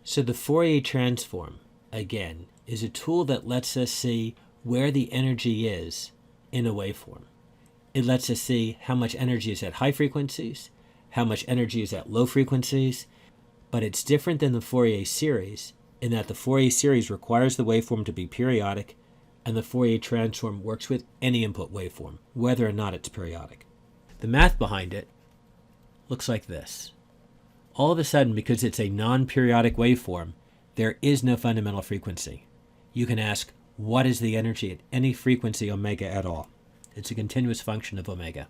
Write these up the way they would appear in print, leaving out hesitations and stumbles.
So the Fourier transform, again, is a tool that lets us see where the energy is in a waveform. It lets us see how much energy is at high frequencies, how much energy is at low frequencies, but it's different than the Fourier series in that the Fourier series requires the waveform to be periodic, and the Fourier transform works with any input waveform, whether or not it's periodic. The math behind it looks like this. All of a sudden, because it's a non-periodic waveform, there is no fundamental frequency. You can ask, what is the energy at any frequency omega at all? It's a continuous function of omega.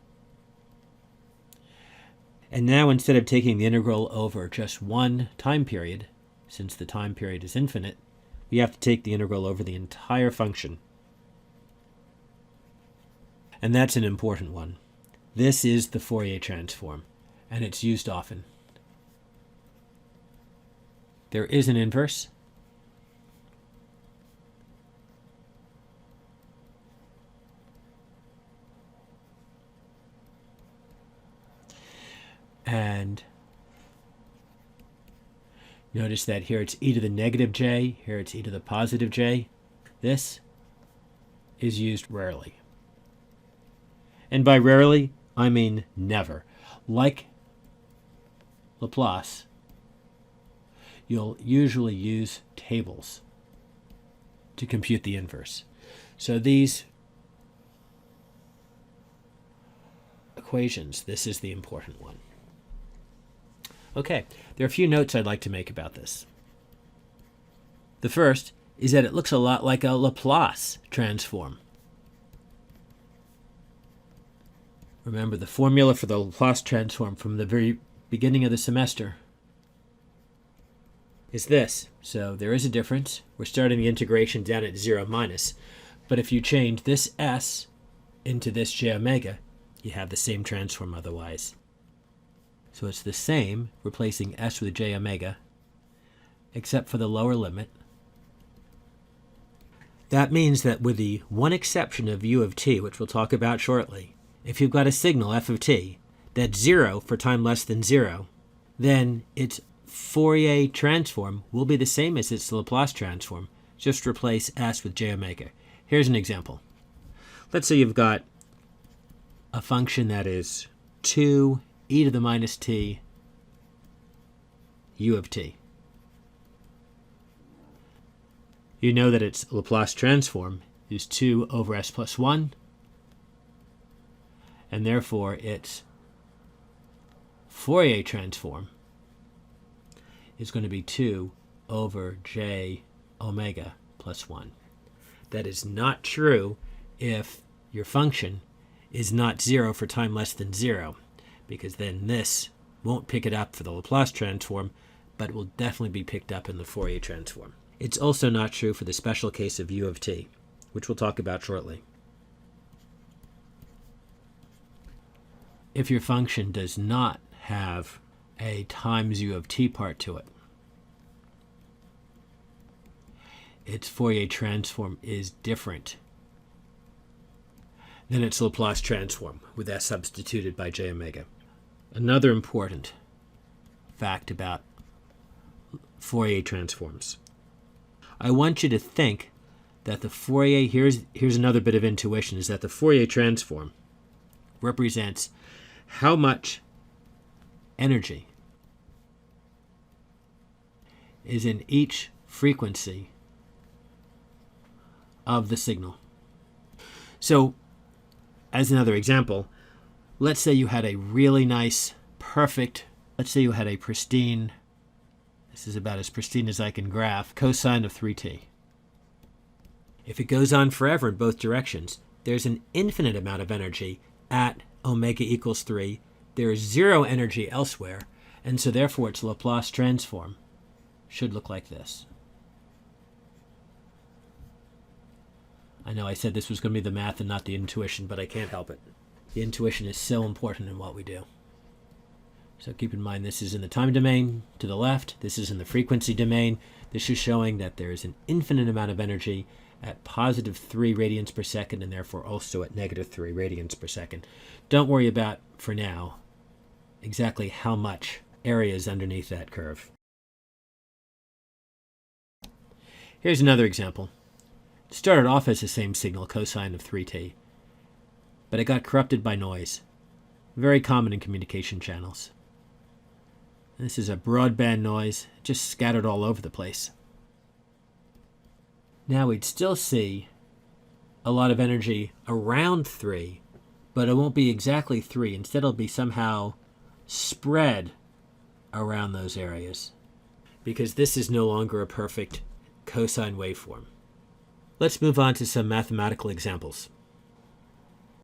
And now instead of taking the integral over just one time period, since the time period is infinite, we have to take the integral over the entire function. And that's an important one. This is the Fourier transform, and it's used often. There is an inverse. And notice that here it's e to the negative j, here it's e to the positive j. This is used rarely. And by rarely, I mean never. Like Laplace, you'll usually use tables to compute the inverse. So these equations, this is the important one. Okay, there are a few notes I'd like to make about this. The first is that it looks a lot like a Laplace transform. Remember the formula for the Laplace transform from the very beginning of the semester is this. So there is a difference. We're starting the integration down at 0 minus. But if you change this s into this j omega, you have the same transform otherwise. So it's the same, replacing s with j omega, except for the lower limit. That means that with the one exception of u of t, which we'll talk about shortly, if you've got a signal f of t that's 0 for time less than 0, then its Fourier transform will be the same as its Laplace transform. Just replace s with j omega. Here's an example. Let's say you've got a function that is 2 e to the minus t u of t. You know that its Laplace transform is 2 over s plus 1, and therefore its Fourier transform is going to be 2 over j omega plus 1. That is not true if your function is not 0 for time less than 0, because then this won't pick it up for the Laplace transform, but it will definitely be picked up in the Fourier transform. It's also not true for the special case of u of t, which we'll talk about shortly. If your function does not have a times u of t part to it, its Fourier transform is different than its Laplace transform, with s substituted by j omega. Another important fact about Fourier transforms. I want you to think that the Fourier, here's another bit of intuition, is that the Fourier transform represents how much energy is in each frequency of the signal. So, as another example, let's say you had a really nice, perfect, let's say you had a pristine, this is about as pristine as I can graph, cosine of 3t. If it goes on forever in both directions, there's an infinite amount of energy at omega equals 3. There is 0 energy elsewhere, and so therefore its Laplace transform should look like this. I know I said this was going to be the math and not the intuition, but I can't help it. The intuition is so important in what we do. So keep in mind this is in the time domain to the left, this is in the frequency domain. This is showing that there is an infinite amount of energy at positive 3 radians per second and therefore also at negative 3 radians per second. Don't worry about, for now, exactly how much area is underneath that curve. Here's another example. It started off as the same signal, cosine of 3t, but it got corrupted by noise. Very common in communication channels. This is a broadband noise, just scattered all over the place. Now we'd still see a lot of energy around 3, but it won't be exactly 3. Instead, it'll be somehow spread around those areas, because this is no longer a perfect cosine waveform. Let's move on to some mathematical examples.